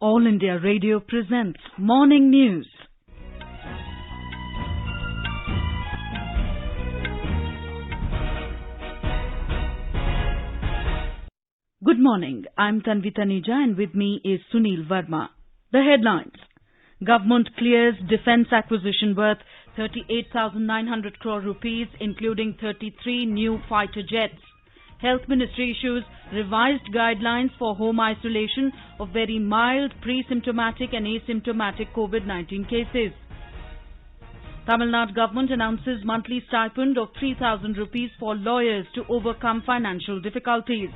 All India Radio presents Morning News. Good morning. I'm Tanvi Taneja and with me is Sunil Verma. The headlines. Government clears defence acquisition worth 38,900 crore rupees, including 33 new fighter jets. Health Ministry issues revised guidelines for home isolation of very mild, pre-symptomatic and asymptomatic COVID-19 cases. Tamil Nadu government announces monthly stipend of 3,000 rupees for lawyers to overcome financial difficulties.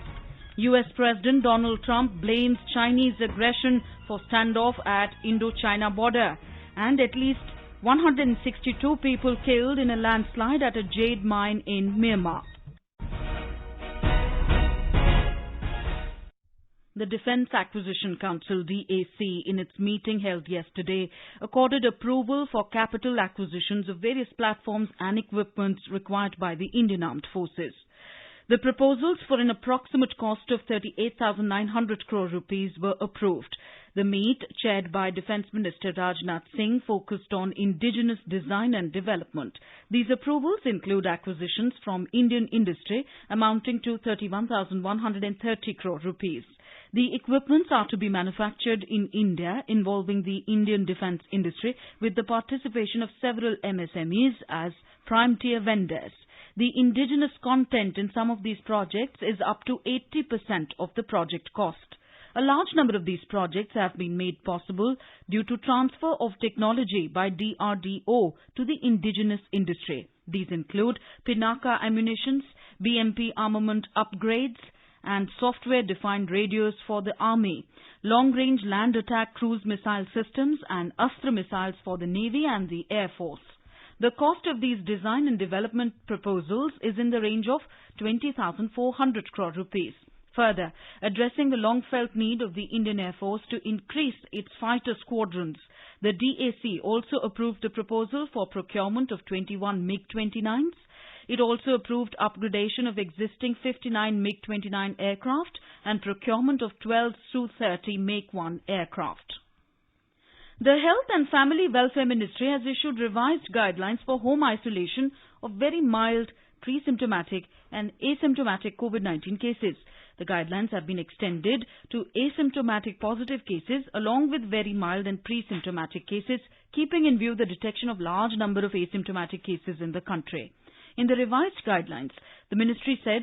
US President Donald Trump blames Chinese aggression for standoff at Indo-China border, and at least 162 people killed in a landslide at a jade mine in Myanmar. The Defence Acquisition Council (DAC) in its meeting held yesterday accorded approval for capital acquisitions of various platforms and equipments required by the Indian Armed Forces. The proposals for an approximate cost of 38,900 crore rupees were approved. The meet, chaired by Defence Minister Rajnath Singh, focused on indigenous design and development. These approvals include acquisitions from Indian industry amounting to 31,130 crore rupees. The equipments are to be manufactured in India, involving the Indian defence industry with the participation of several MSMEs as prime tier vendors. The indigenous content in some of these projects is up to 80% of the project cost. A large number of these projects have been made possible due to transfer of technology by DRDO to the indigenous industry. These include Pinaka ammunitions, BMP armament upgrades, and software-defined radios for the Army, long-range land attack cruise missile systems, and Astra missiles for the Navy and the Air Force. The cost of these design and development proposals is in the range of 20,400 crore rupees. Further, addressing the long-felt need of the Indian Air Force to increase its fighter squadrons, the DAC also approved a proposal for procurement of 21 MiG-29s. It also approved upgradation of existing 59 MiG-29 aircraft and procurement of 12 Su-30 Make-1 aircraft. The Health and Family Welfare Ministry has issued revised guidelines for home isolation of very mild, pre-symptomatic and asymptomatic COVID-19 cases. The guidelines have been extended to asymptomatic positive cases along with very mild and pre-symptomatic cases, keeping in view the detection of large number of asymptomatic cases in the country. In the revised guidelines, the ministry said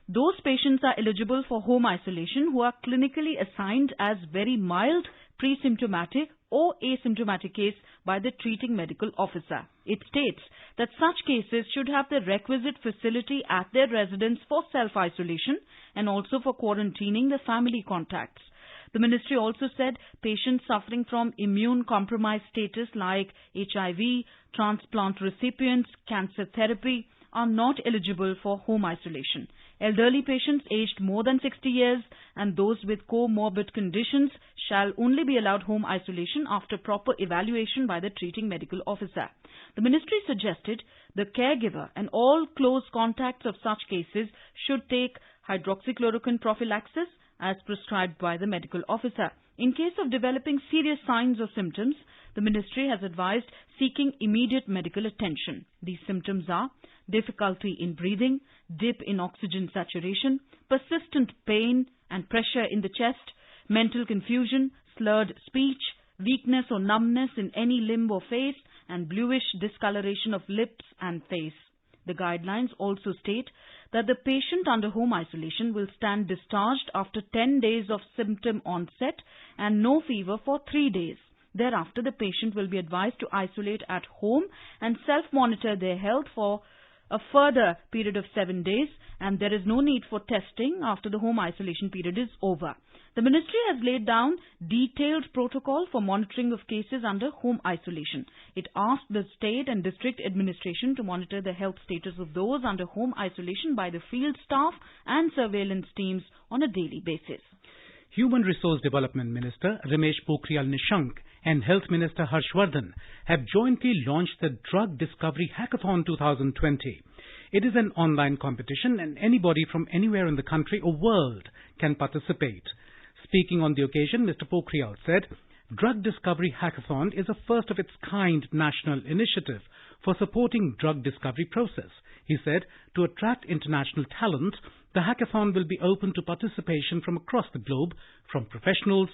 those patients are eligible for home isolation who are clinically assigned as very mild, pre-symptomatic or asymptomatic case by the treating medical officer. It states that such cases should have the requisite facility at their residence for self-isolation and also for quarantining the family contacts. The ministry also said patients suffering from immune-compromised status like HIV, transplant recipients, cancer therapy are not eligible for home isolation. Elderly patients aged more than 60 years and those with comorbid conditions shall only be allowed home isolation after proper evaluation by the treating medical officer. The ministry suggested the caregiver and all close contacts of such cases should take hydroxychloroquine prophylaxis as prescribed by the medical officer. In case of developing serious signs or symptoms, the ministry has advised seeking immediate medical attention. These symptoms are difficulty in breathing, dip in oxygen saturation, persistent pain and pressure in the chest, mental confusion, slurred speech, weakness or numbness in any limb or face, and bluish discoloration of lips and face. The guidelines also state that the patient under home isolation will stand discharged after 10 days of symptom onset and no fever for 3 days. Thereafter, the patient will be advised to isolate at home and self-monitor their health for a further period of 7 days, and there is no need for testing after the home isolation period is over. The ministry has laid down detailed protocol for monitoring of cases under home isolation. It asked the state and district administration to monitor the health status of those under home isolation by the field staff and surveillance teams on a daily basis. Human Resource Development Minister Ramesh Pokhriyal Nishank and Health Minister Harshvardhan have jointly launched the Drug Discovery Hackathon 2020. It is an online competition and anybody from anywhere in the country or world can participate. Speaking on the occasion, Mr. Pokhriyal said, Drug Discovery Hackathon is a first-of-its-kind national initiative for supporting drug discovery process. He said, to attract international talent, the hackathon will be open to participation from across the globe, from professionals,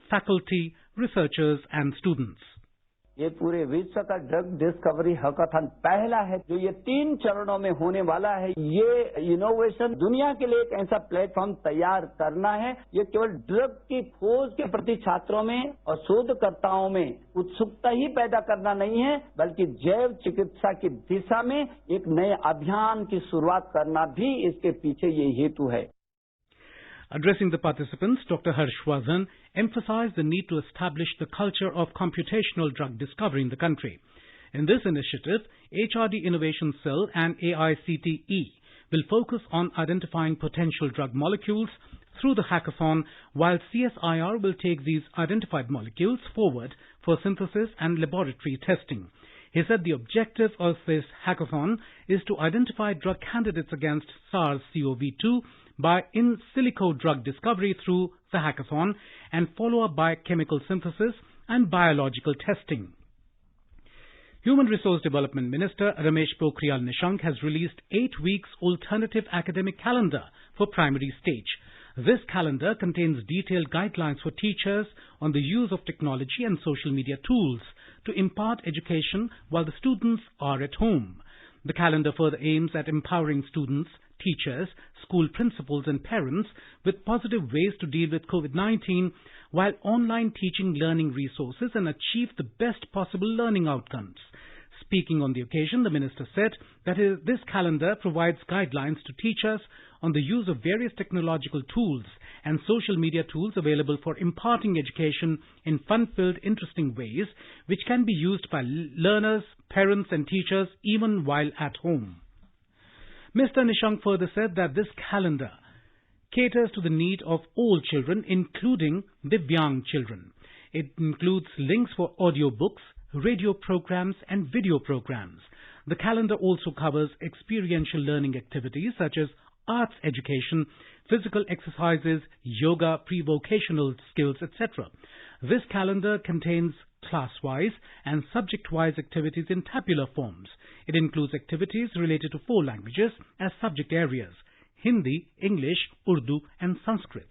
faculty, researchers and students. ये पूरे विश्व का drug discovery hackathon पहला है जो ये 3 चरणों में होने वाला है। ये इनोवेशन दुनिया के लिए एक ऐसा प्लेटफॉर्म तैयार करना है। ये केवल ड्रग की खोज के प्रति छात्रों में और शोधकर्ताओं में उत्सुकता ही पैदा करना नहीं है, बल्कि जैव चिकित्सा की दिशा में एक नए अभियान की शुरुआत करना भी इसके पीछे ये हेतु है। Addressing the participants, Dr. Harshvardhan emphasized the need to establish the culture of computational drug discovery in the country. In this initiative, HRD Innovation Cell and AICTE will focus on identifying potential drug molecules through the hackathon, while CSIR will take these identified molecules forward for synthesis and laboratory testing. He said the objective of this hackathon is to identify drug candidates against SARS-CoV-2 by in silico drug discovery through the hackathon and follow up by chemical synthesis and biological testing. Human Resource Development Minister Ramesh Pokhriyal Nishank has released 8 weeks alternative academic calendar for primary stage. This calendar contains detailed guidelines for teachers on the use of technology and social media tools to impart education while the students are at home. The calendar further aims at empowering students, teachers, school principals and parents with positive ways to deal with COVID-19 while online teaching learning resources and achieve the best possible learning outcomes. Speaking on the occasion, the minister said that this calendar provides guidelines to teachers on the use of various technological tools and social media tools available for imparting education in fun-filled, interesting ways, which can be used by learners, parents and teachers even while at home. Mr. Nishank further said that this calendar caters to the need of all children, including Divyang children. It includes links for audiobooks, radio programs and video programs. The calendar also covers experiential learning activities such as arts education, physical exercises, yoga, pre-vocational skills, etc. This calendar contains class-wise and subject-wise activities in tabular forms. It includes activities related to 4 languages as subject areas: Hindi, English, Urdu and Sanskrit.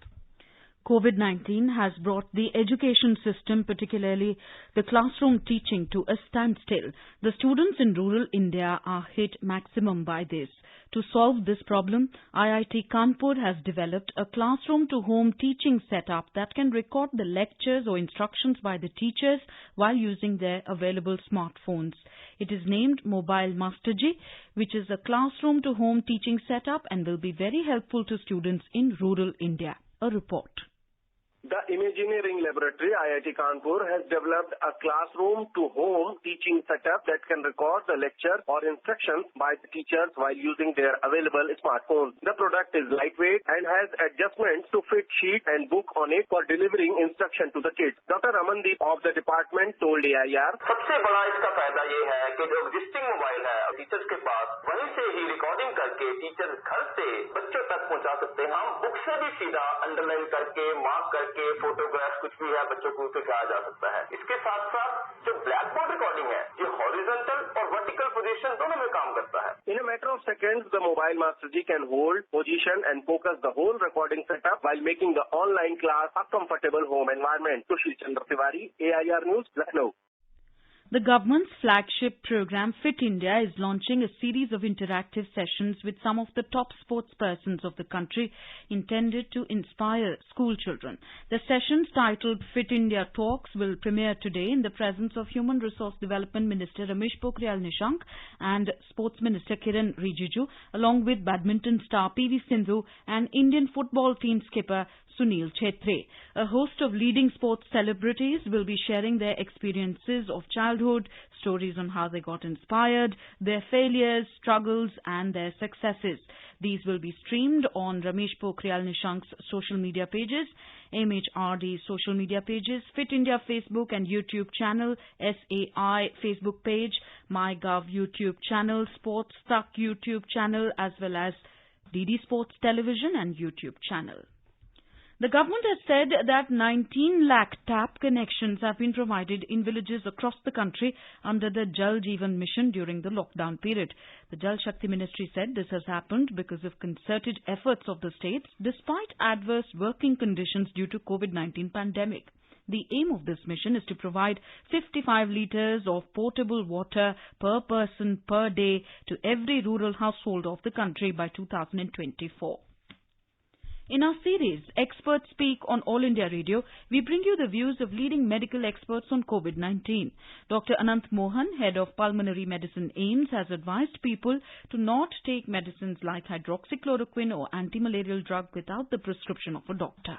COVID-19 has brought the education system, particularly the classroom teaching, to a standstill. The students in rural India are hit maximum by this. To solve this problem, IIT Kanpur has developed a classroom-to-home teaching setup that can record the lectures or instructions by the teachers while using their available smartphones. It is named Mobile Masterji, which is a classroom-to-home teaching setup and will be very helpful to students in rural India. A report. The Imagineering Laboratory, IIT Kanpur, has developed a classroom-to-home teaching setup that can record the lecture or instructions by the teachers while using their available smartphones. The product is lightweight and has adjustments to fit sheet and book on it for delivering instruction to the kids. Dr. Ramandeep of the department told AIR, सबसे बड़ा इसका फायदा ये है कि जो existing mobile है teachers के पास, वहीं से ही रिकॉर्डिंग करके टीचर्स घर से बच्चों तक पहुंचा सकते हैं। हम बुक से भी सीधा अंडरलाइन करके, मार्क करके, फोटोग्राफ कुछ भी है बच्चों को सिखाया जा सकता है। इसके साथ साथ जो ब्लैक बोर्ड रिकॉर्डिंग है ये हॉरिजॉन्टल और वर्टिकल पोजीशन दोनों में काम करता है। In a matter of seconds, the Mobile Masterji can hold, position and focus the whole recording setup while making the online class a comfortable home environment. Sushil Chandra Tiwari, AIR News, Lucknow. The government's flagship program Fit India is launching a series of interactive sessions with some of the top sportspersons of the country intended to inspire school children. The sessions, titled Fit India Talks, will premiere today in the presence of Human Resource Development Minister Ramesh Pokhriyal Nishank and Sports Minister Kiran Rijiju, along with badminton star PV Sindhu and Indian football team skipper Sunil Chhetri. A host of leading sports celebrities will be sharing their experiences of childhood, stories on how they got inspired, their failures, struggles and their successes. These will be streamed on Ramesh Pokhriyal Nishank's social media pages, MHRD social media pages, Fit India Facebook and YouTube channel, SAI Facebook page, MyGov YouTube channel, Sports Stuck YouTube channel, as well as DD Sports Television and YouTube channel. The government has said that 19 lakh tap connections have been provided in villages across the country under the Gel Jeevan Mission during the lockdown period. The Jal Shakti Ministry said this has happened because of concerted efforts of the states despite adverse working conditions due to COVID-19 pandemic. The aim of this mission is to provide 55 litres of potable water per person per day to every rural household of the country by 2024. In our series, Experts Speak on All India Radio, we bring you the views of leading medical experts on COVID-19. Dr. Anant Mohan, Head of Pulmonary Medicine AIIMS, has advised people to not take medicines like hydroxychloroquine or anti-malarial drug without the prescription of a doctor.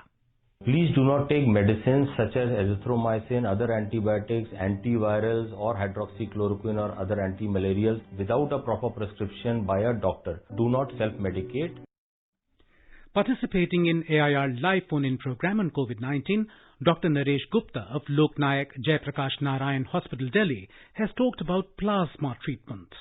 Please do not take medicines such as azithromycin, other antibiotics, antivirals or hydroxychloroquine or other anti-malarials without a proper prescription by a doctor. Do not self-medicate. Participating in AIR live phone-in program on COVID-19, Dr. Naresh Gupta of Lok Nayak Jayaprakash Narayan Hospital, Delhi, has talked about plasma treatment.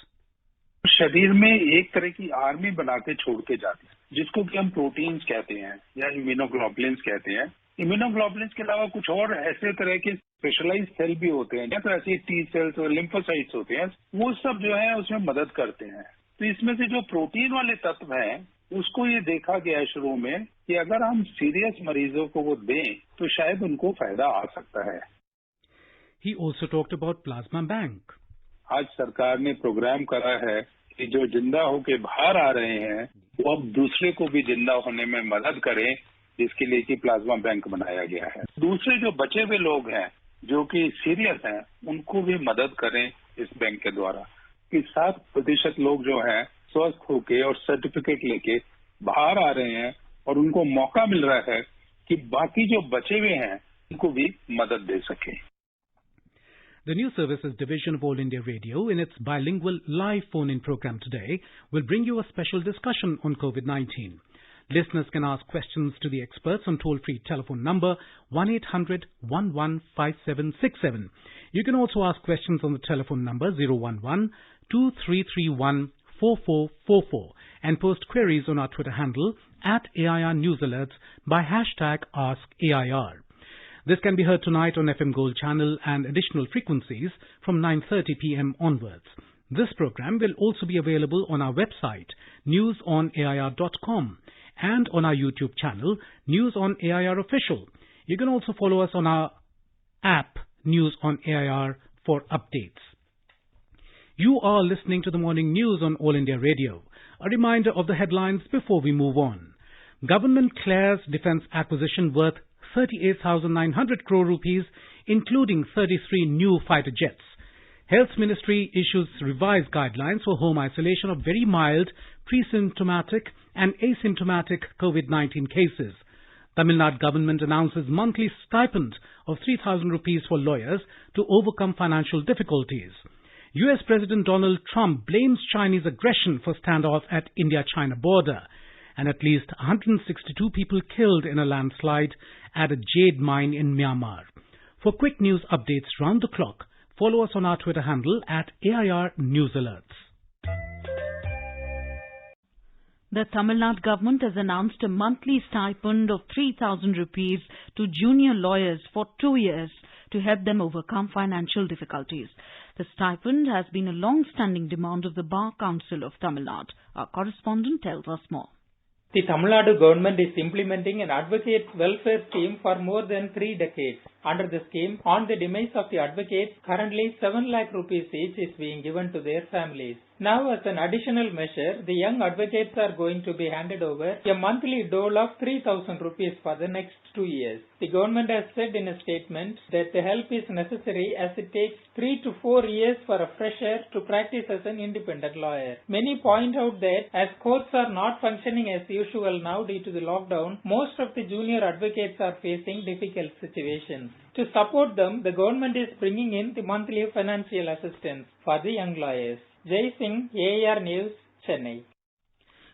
शरीर में एक तरह की army बना के छोड़ के जाते हैं, जिसको कि हम प्रोटीन्स कहते हैं या इम्यूनोग्लोबुलिन्स कहते हैं। इम्यूनोग्लोबुलिन्स के अलावा कुछ और ऐसे तरह के स्पेशलाइज्ड सेल भी होते हैं, या तो ऐसे टी सेल्स और लिम्फोसाइट्स होते हैं, वो सब जो है उसमें मदद करते हैं। तो इसमें से जो प्रोटीन वाले तत्व हैं, उसको ये देखा गया है शुरू में कि अगर हम सीरियस मरीजों को वो दें तो शायद उनको फायदा आ सकता है। He also talked about plasma bank. आज सरकार ने प्रोग्राम करा है कि जो जिंदा होके बाहर आ रहे हैं वो अब दूसरे को भी जिंदा होने में मदद करें, जिसके लिए कि प्लाज्मा बैंक बनाया गया है। दूसरे जो बचे हुए लोग हैं जो कि सीरियस हैं, उनको भी मदद करें इस बैंक के द्वारा, कि 7% लोग जो हैं स्वस्थ होके और सर्टिफिकेट लेके बाहर आ रहे हैं और उनको मौका मिल रहा है कि बाकी जो बचे हुए हैं उनको भी मदद दे सकें। The News Services Division of All India Radio, in its bilingual live phone-in program today, will bring you a special discussion on COVID-19. Listeners can ask questions to the experts on toll-free telephone number 1-800-115767. You can also ask questions on the telephone number 011-2331-4444 and post queries on our Twitter handle @AIR News Alerts by #AskAIR. This can be heard tonight on FM Gold channel and additional frequencies from 9:30 p.m. onwards. This program will also be available on our website, newsonair.com, and on our YouTube channel, News on AIR Official. You can also follow us on our app, News on AIR, for updates. You are listening to the morning news on All India Radio. A reminder of the headlines before we move on. Government clears defence acquisition worth 38,900 crore rupees, including 33 new fighter jets. Health Ministry issues revised guidelines for home isolation of very mild, pre-symptomatic and asymptomatic COVID-19 cases. Tamil Nadu government announces monthly stipend of 3,000 rupees for lawyers to overcome financial difficulties. US President Donald Trump blames Chinese aggression for standoff at India-China border. And at least 162 people killed in a landslide at a jade mine in Myanmar. For quick news updates round the clock, follow us on our Twitter handle @AIR News Alerts. The Tamil Nadu government has announced a monthly stipend of 3,000 rupees to junior lawyers for 2 years to help them overcome financial difficulties. The stipend has been a long-standing demand of the Bar Council of Tamil Nadu. Our correspondent tells us more. The Tamil Nadu government is implementing an advocates welfare scheme for more than 3 decades. Under the scheme, on the demise of the advocates, currently 7 lakh rupees each is being given to their families. Now, as an additional measure, the young advocates are going to be handed over a monthly dole of 3,000 rupees for the next 2 years. The government has said in a statement that the help is necessary as it takes 3 to 4 years for a fresher to practice as an independent lawyer. Many point out that as courts are not functioning as usual now due to the lockdown, most of the junior advocates are facing difficult situations. To support them, the government is bringing in the monthly financial assistance for the young lawyers. Jai Singh, AIR News, Chennai.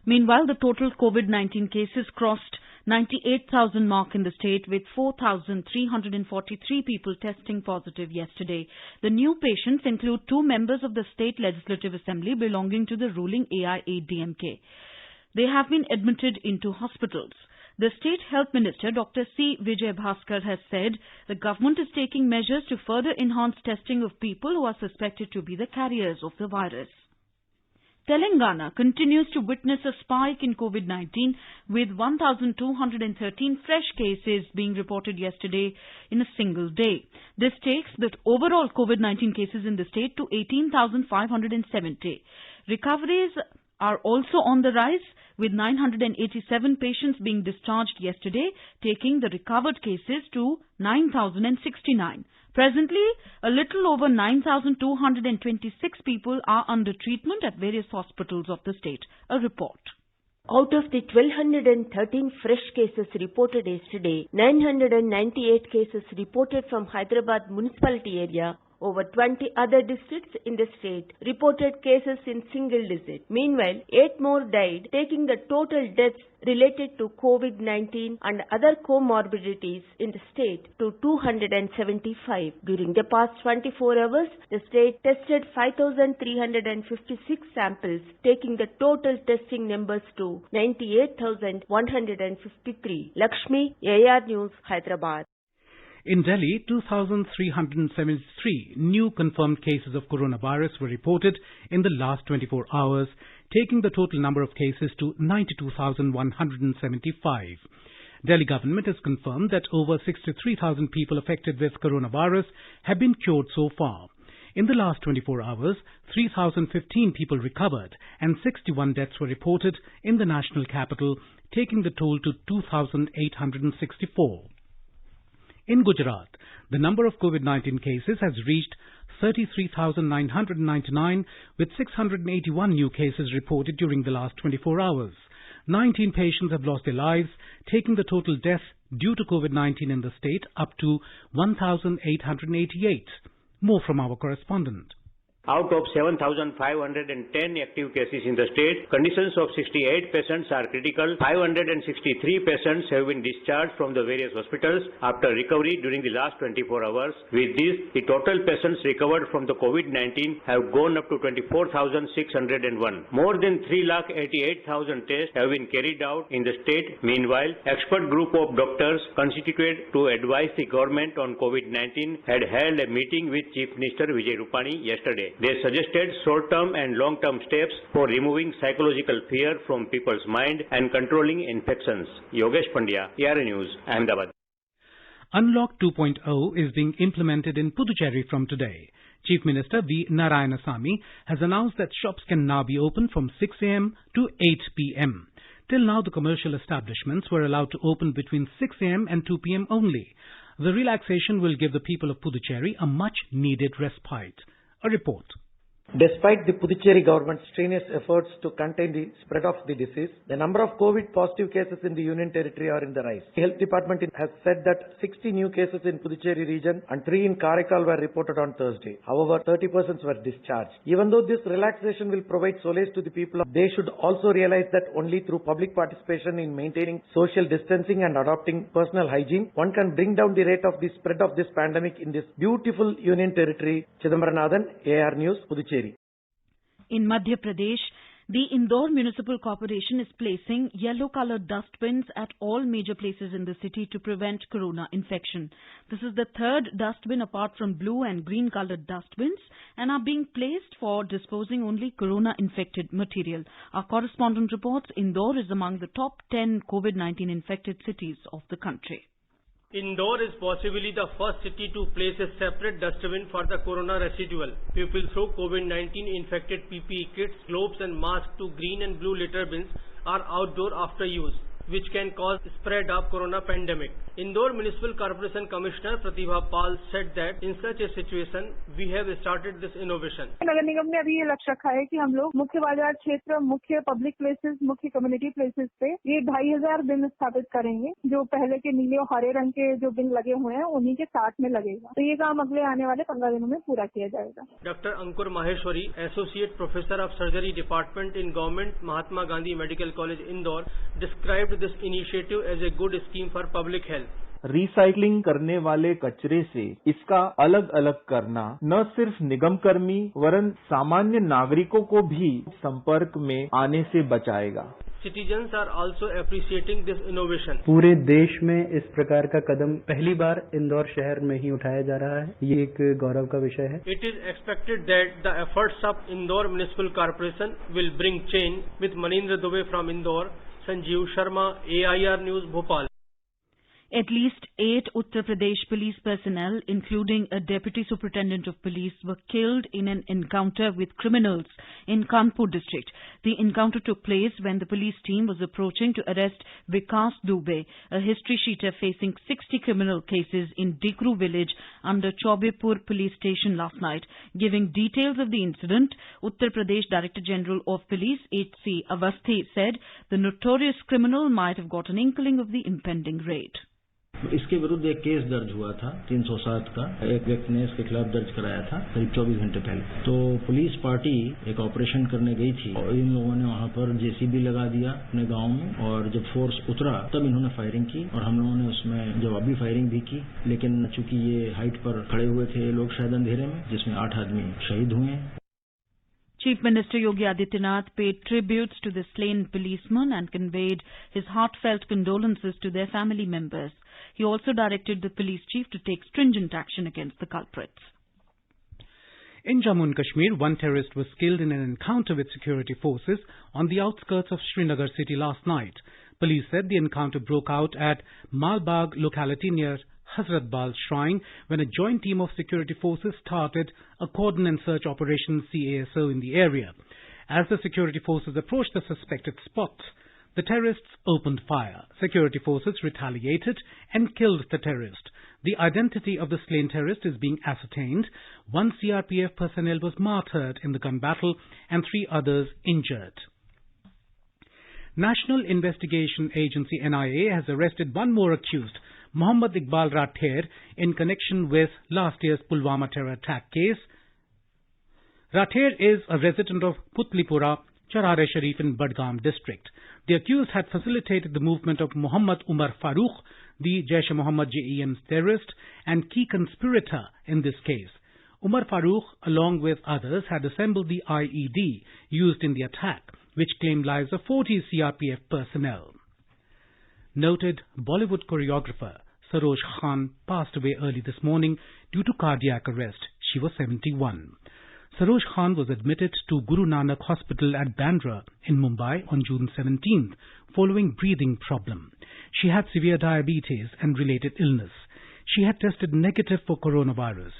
Meanwhile, the total COVID-19 cases crossed 98,000 mark in the state, with 4,343 people testing positive yesterday. The new patients include 2 members of the State Legislative Assembly belonging to the ruling AIADMK. They have been admitted into hospitals. The State Health Minister, Dr. C. Vijay Bhaskar, has said the government is taking measures to further enhance testing of people who are suspected to be the carriers of the virus. Telangana continues to witness a spike in COVID-19 with 1,213 fresh cases being reported yesterday in a single day. This takes the overall COVID-19 cases in the state to 18,570. Recoveries are also on the rise, with 987 patients being discharged yesterday, taking the recovered cases to 9,069. Presently, a little over 9,226 people are under treatment at various hospitals of the state. A report. Out of the 1,213 fresh cases reported yesterday, 998 cases reported from Hyderabad municipality area. Over 20 other districts in the state reported cases in single digit. Meanwhile, 8 more died, taking the total deaths related to COVID-19 and other comorbidities in the state to 275. During the past 24 hours, the state tested 5,356 samples, taking the total testing numbers to 98,153. Lakshmi, AR News, Hyderabad. In Delhi, 2,373 new confirmed cases of coronavirus were reported in the last 24 hours, taking the total number of cases to 92,175. Delhi government has confirmed that over 63,000 people affected with coronavirus have been cured so far. In the last 24 hours, 3,015 people recovered and 61 deaths were reported in the national capital, taking the toll to 2,864. In Gujarat, the number of COVID-19 cases has reached 33,999 with 681 new cases reported during the last 24 hours. 19 patients have lost their lives, taking the total deaths due to COVID-19 in the state up to 1,888. More from our correspondent. Out of 7,510 active cases in the state, conditions of 68 patients are critical. 563 patients have been discharged from the various hospitals after recovery during the last 24 hours. With this, the total patients recovered from the COVID-19 have gone up to 24,601. More than 3,88,000 tests have been carried out in the state. Meanwhile, expert group of doctors constituted to advise the government on COVID-19 had held a meeting with Chief Minister Vijay Rupani yesterday. They suggested short-term and long-term steps for removing psychological fear from people's mind and controlling infections. Yogesh Pandya, AR News, Ahmedabad. Unlock 2.0 is being implemented in Puducherry from today. Chief Minister V. Narayanasamy has announced that shops can now be open from 6 a.m. to 8 p.m. Till now, the commercial establishments were allowed to open between 6 a.m. and 2 p.m. only. The relaxation will give the people of Puducherry a much-needed respite. A report. Despite the Puducherry government's strenuous efforts to contain the spread of the disease, the number of COVID positive cases in the Union Territory are in the rise. The Health Department has said that 60 new cases in Puducherry region and 3 in Karaikal were reported on Thursday. However, 30 persons were discharged. Even though this relaxation will provide solace to the people, they should also realize that only through public participation in maintaining social distancing and adopting personal hygiene, one can bring down the rate of the spread of this pandemic in this beautiful Union Territory. Chidambaranathan, AR News, Puducherry. In Madhya Pradesh, the Indore Municipal Corporation is placing yellow-colored dustbins at all major places in the city to prevent corona infection. This is the third dustbin apart from blue and green-colored dustbins and are being placed for disposing only corona-infected material. Our correspondent reports Indore is among the top 10 COVID-19 infected cities of the country. Indore is possibly the first city to place a separate dustbin for the corona residual. People throw COVID-19 infected PPE kits, gloves and masks to green and blue litter bins are outdoor after use, which can cause spread of corona pandemic. Indore Municipal Corporation Commissioner Pratibha Pal said that in such a situation, we have started this innovation. नगर निगम ने अभी ये लक्ष्य रखा है कि हम लोग मुख्य बाजार क्षेत्र, मुख्य पब्लिक प्लेसेस, मुख्य कम्युनिटी प्लेसेस पे ये 2,500 बिन स्थापित करेंगे। जो पहले के नीले और हरे रंग के जो बिन लगे हुए हैं, उन्हीं के साथ में लगेगा। तो ये काम अगले आने वाले 15 दिनों में पूरा किया जाएगा। Dr. Ankur Maheshwari, Associate Professor of Surgery Department in Government Mahatma Gandhi Medical College, Indore, described this initiative as a good scheme for public health. Recycling करने वाले कचरे से इसका अलग अलग करना न सिर्फ निगम कर्मी वरन सामान्य नागरिकों को भी संपर्क में आने से बचाएगा। Citizens are also appreciating this innovation. पूरे देश में इस प्रकार का कदम पहली बार इंदौर शहर में ही उठाया जा रहा है, ये एक गौरव का विषय है. It is expected that the efforts of Indore Municipal Corporation will bring change. With Manindra Dubey from Indore, Sanjeev Sharma, AIR News, Bhopal. At least 8 Uttar Pradesh police personnel, including a deputy superintendent of police, were killed in an encounter with criminals in Kanpur district. The encounter took place when the police team was approaching to arrest Vikas Dubey, a history sheeter facing 60 criminal cases in Dikru village under Chaubepur police station last night. Giving details of the incident, Uttar Pradesh Director General of Police H.C. Avasthi said the notorious criminal might have got an inkling of the impending raid. इसके विरुद्ध एक case दर्ज हुआ था 307 का, एक व्यक्ति ने इसके खिलाफ दर्ज कराया था करीब 24 घंटे पहले. तो पुलिस पार्टी एक ऑपरेशन करने गई थी और इन लोगों ने वहां पर जेसीबी लगा दिया अपने गांव में, और जब फोर्स उतरा तब इन्होंने फायरिंग की और हम लोगों ने उसमें जवाबी फायरिंग भी की. लेकिन चूंकि ये हाइट पर खड़े हुए थे लोग शायद अंधेरे में, जिसमें 8 आदमी शहीद हुए. Chief Minister Yogi Adityanath paid tributes to the slain policemen and conveyed his heartfelt condolences to their family members. He also directed the police chief to take stringent action against the culprits. In Jammu and Kashmir, one terrorist was killed in an encounter with security forces on the outskirts of Srinagar city last night. Police said the encounter broke out at Malbagh locality near Hazrat Bal Shrine when a joint team of security forces started a cordon and search operation CASO in the area. As the security forces approached the suspected spot, the terrorists opened fire. Security forces retaliated and killed the terrorist. The identity of the slain terrorist is being ascertained. 1 CRPF personnel was martyred in the gun battle and 3 others injured. National Investigation Agency NIA has arrested one more accused, Mohammad Iqbal Ratheer, in connection with last year's Pulwama terror attack case. Ratheer is a resident of Putlipura, Charare Sharif in Badgam district. The accused had facilitated the movement of Muhammad Umar Farooq, the Jaish-e-Mohammed JEM's terrorist and key conspirator in this case. Umar Farooq, along with others, had assembled the IED used in the attack, which claimed lives of 40 CRPF personnel. Noted Bollywood choreographer Saroj Khan passed away early this morning due to cardiac arrest. She was 71. Saroj Khan was admitted to Guru Nanak Hospital at Bandra in Mumbai on June 17th following breathing problem. She had severe diabetes and related illness. She had tested negative for coronavirus.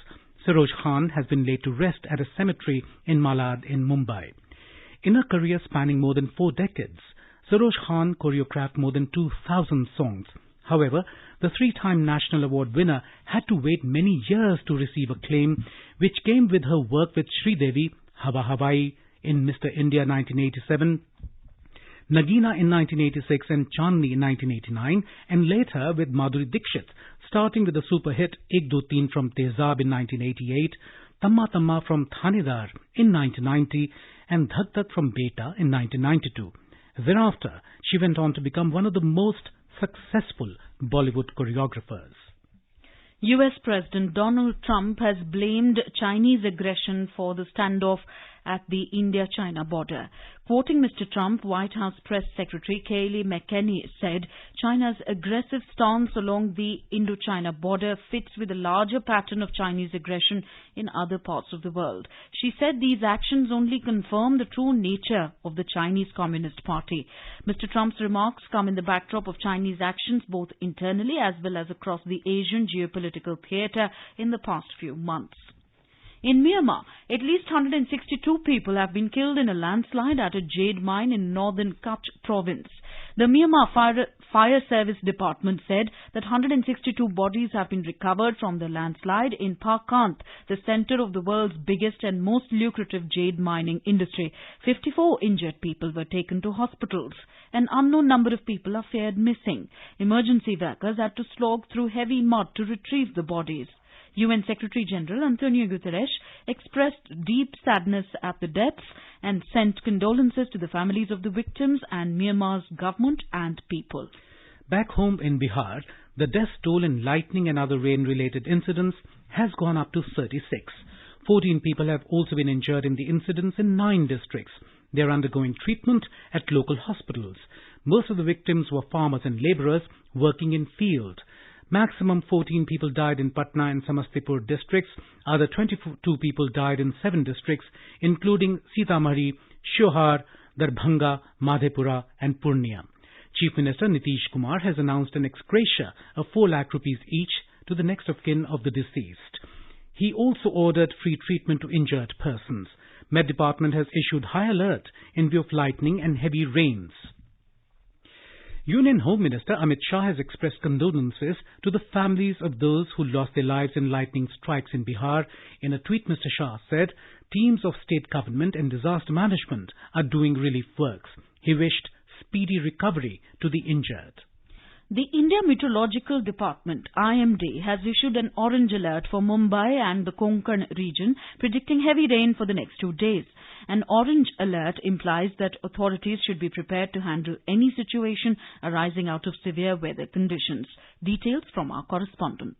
Saroj Khan has been laid to rest at a cemetery in Malad in Mumbai. In a career spanning more than 4 decades, Saroj Khan choreographed more than 2,000 songs. However, the 3-time national award winner had to wait many years to receive acclaim, which came with her work with Sridevi, Hawa Hawai in Mr. India 1987, Nagina in 1986 and Chandni in 1989, and later with Madhuri Dixit, starting with the super hit Ek Do Teen from Tezab in 1988, Tamma Tamma from Thanedar in 1990, and Dhak Dhak from Beta in 1992. Thereafter, she went on to become one of the most successful Bollywood choreographers. US President Donald Trump has blamed Chinese aggression for the standoff at the India-China border. Quoting Mr. Trump, White House Press Secretary Kayleigh McEnany said China's aggressive stance along the Indo-China border fits with a larger pattern of Chinese aggression in other parts of the world. She said these actions only confirm the true nature of the Chinese Communist Party. Mr. Trump's remarks come in the backdrop of Chinese actions both internally as well as across the Asian geopolitical theatre in the past few months. In Myanmar, at least 162 people have been killed in a landslide at a jade mine in northern Kutch province. The Myanmar Fire Service Department said that 162 bodies have been recovered from the landslide in Pakant, the center of the world's biggest and most lucrative jade mining industry. 54 injured people were taken to hospitals. An unknown number of people are feared missing. Emergency workers had to slog through heavy mud to retrieve the bodies. UN Secretary General Antonio Guterres expressed deep sadness at the deaths and sent condolences to the families of the victims and Myanmar's government and people. Back home in Bihar, the death toll in lightning and other rain-related incidents has gone up to 36. 14 people have also been injured in the incidents in 9 districts. They are undergoing treatment at local hospitals. Most of the victims were farmers and labourers working in field. Maximum 14 people died in Patna and Samastipur districts. Other 22 people died in 7 districts, including Sitamarhi, Shohar, Darbhanga, Madhepura and Purnia. Chief Minister Nitish Kumar has announced an ex gratia of 4 lakh rupees each to the next of kin of the deceased. He also ordered free treatment to injured persons. Met Department has issued high alert in view of lightning and heavy rains. Union Home Minister Amit Shah has expressed condolences to the families of those who lost their lives in lightning strikes in Bihar. In a tweet, Mr. Shah said, teams of state government and disaster management are doing relief works. He wished speedy recovery to the injured. The India Meteorological Department, IMD, has issued an orange alert for Mumbai and the Konkan region, predicting heavy rain for the next 2 days. An orange alert implies that authorities should be prepared to handle any situation arising out of severe weather conditions. Details from our correspondent.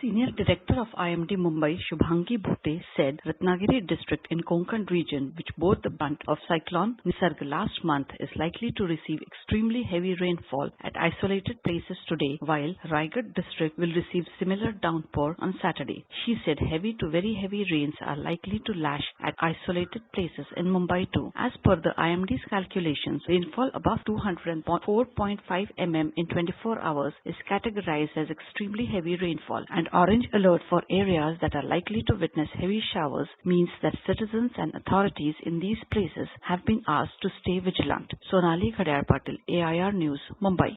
Senior Director of IMD Mumbai, Shubhangi Bhute, said Ratnagiri district in Konkan region, which bore the brunt of cyclone Nisarg last month, is likely to receive extremely heavy rainfall at isolated places today, while Raigad district will receive similar downpour on Saturday. She said heavy to very heavy rains are likely to lash at isolated places in Mumbai too. As per the IMD's calculations, rainfall above 204.5 mm in 24 hours is categorized as extremely heavy rainfall. And orange alert for areas that are likely to witness heavy showers means that citizens and authorities in these places have been asked to stay vigilant. Sonali Khadar Patil, AIR News, Mumbai.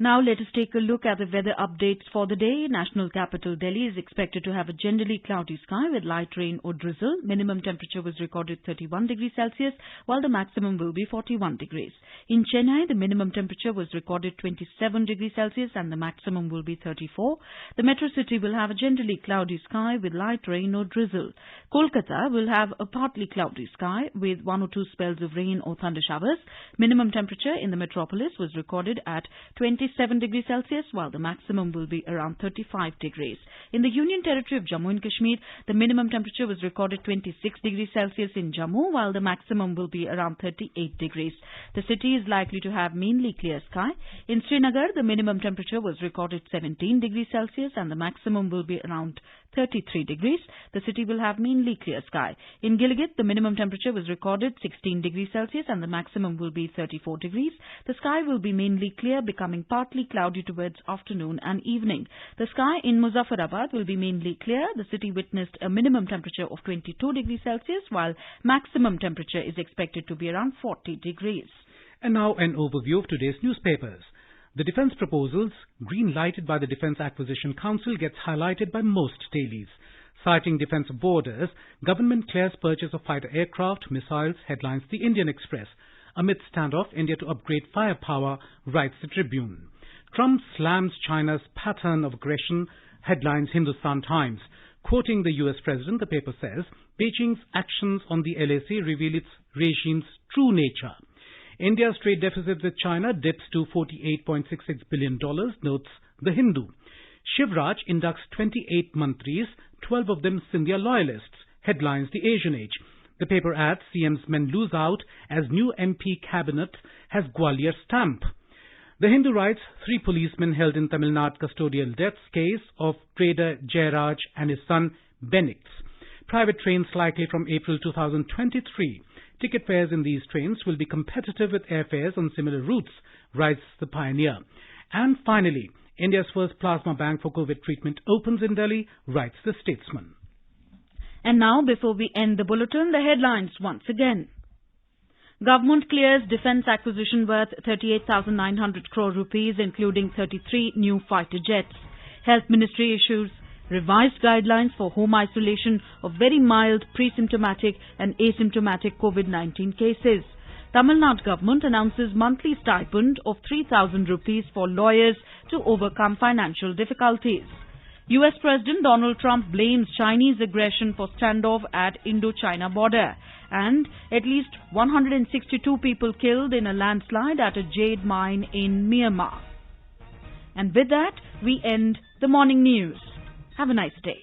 Now let us take a look at the weather updates for the day. National capital Delhi is expected to have a generally cloudy sky with light rain or drizzle. Minimum temperature was recorded 31 degrees Celsius, while the maximum will be 41 degrees. In Chennai, the minimum temperature was recorded 27 degrees Celsius and the maximum will be 34. The metro city will have a generally cloudy sky with light rain or drizzle. Kolkata will have a partly cloudy sky with 1 or 2 spells of rain or thunder showers. Minimum temperature in the metropolis was recorded at 27 degrees Celsius, while the maximum will be around 35 degrees. In the Union Territory of Jammu and Kashmir, the minimum temperature was recorded 26 degrees Celsius in Jammu, while the maximum will be around 38 degrees. The city is likely to have mainly clear sky. In Srinagar, the minimum temperature was recorded 17 degrees Celsius and the maximum will be around 33 degrees. The city will have mainly clear sky. In Gilgit, the minimum temperature was recorded 16 degrees Celsius and the maximum will be 34 degrees. The sky will be mainly clear, becoming partly cloudy towards afternoon and evening. The sky in Muzaffarabad will be mainly clear. The city witnessed a minimum temperature of 22 degrees Celsius, while maximum temperature is expected to be around 40 degrees. And now an overview of today's newspapers. The defence proposals, green-lighted by the Defence Acquisition Council, gets highlighted by most dailies. Citing defence borders, government clears purchase of fighter aircraft, missiles, headlines The Indian Express. Amid standoff, India to upgrade firepower, writes the Tribune. Trump slams China's pattern of aggression, headlines Hindustan Times. Quoting the US President, the paper says, Beijing's actions on the LAC reveal its regime's true nature. India's trade deficit with China dips to $48.66 billion, notes The Hindu. Shivraj inducts 28 mantris, 12 of them Scindia loyalists, headlines The Asian Age. The paper adds CM's men lose out as new MP cabinet has Gwalior stamp. The Hindu writes 3 policemen held in Tamil Nadu custodial deaths case of trader Jairaj and his son Benix. Private trains likely from April 2023. Ticket fares in these trains will be competitive with airfares on similar routes, writes The Pioneer. And finally, India's first plasma bank for COVID treatment opens in Delhi, writes The Statesman. And now, before we end the bulletin, the headlines once again. Government clears defence acquisition worth 38,900 crore rupees, including 33 new fighter jets. Health Ministry issues revised guidelines for home isolation of very mild pre-symptomatic and asymptomatic COVID-19 cases. Tamil Nadu government announces monthly stipend of 3,000 rupees for lawyers to overcome financial difficulties. US President Donald Trump blames Chinese aggression for standoff at Indo-China border. And at least 162 people killed in a landslide at a jade mine in Myanmar. And with that, we end the morning news. Have a nice day.